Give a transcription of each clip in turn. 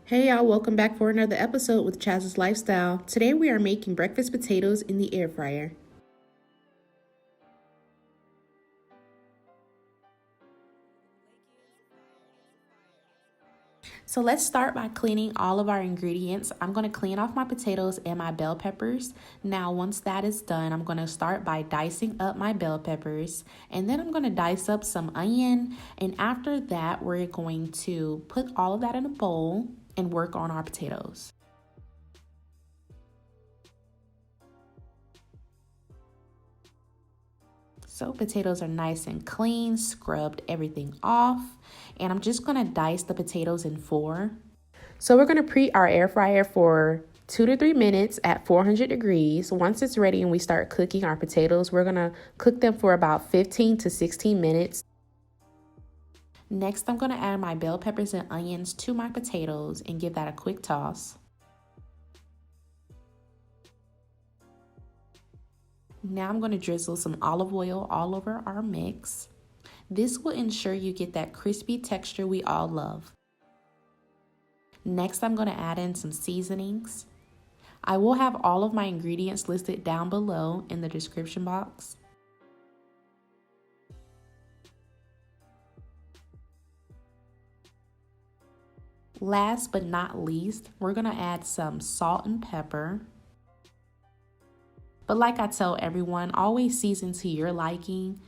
Hey y'all, welcome back for another episode with Chaz's Lifestyle. Today we are making breakfast potatoes in the air fryer. So let's start by cleaning all of our ingredients. I'm going to clean off my potatoes and my bell peppers. Now, once that is done, I'm going to start by dicing up my bell peppers. And then I'm going to dice up some onion. And after that, we're going to put all of that in a bowl and work on our potatoes. So potatoes are nice and clean, scrubbed everything off. And I'm just gonna dice the potatoes in four. So we're gonna preheat our air fryer for 2 to 3 minutes at 400 degrees. Once it's ready and we start cooking our potatoes, we're gonna cook them for about 15 to 16 minutes. Next, I'm gonna add my bell peppers and onions to my potatoes and give that a quick toss. Now I'm going to drizzle some olive oil all over our mix. This will ensure you get that crispy texture we all love. Next, I'm going to add in some seasonings. I will have all of my ingredients listed down below in the description box. Last but not least, we're going to add some salt and pepper. But like I tell everyone, always season to your liking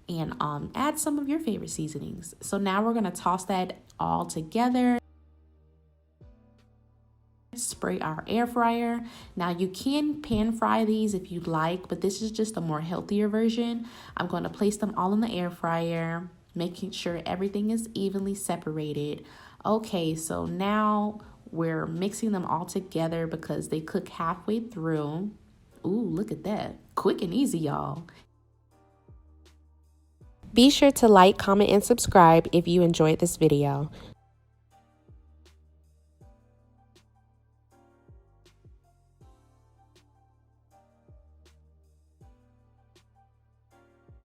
and add some of your favorite seasonings. So now we're going to toss that all together. Spray our air fryer. Now you can pan fry these if you'd like, but this is just a more healthier version. I'm going to place them all in the air fryer, making sure everything is evenly separated. Okay, so now we're mixing them all together because they cook halfway through. Ooh, look at that. Quick and easy, y'all. Be sure to like, comment, and subscribe if you enjoyed this video.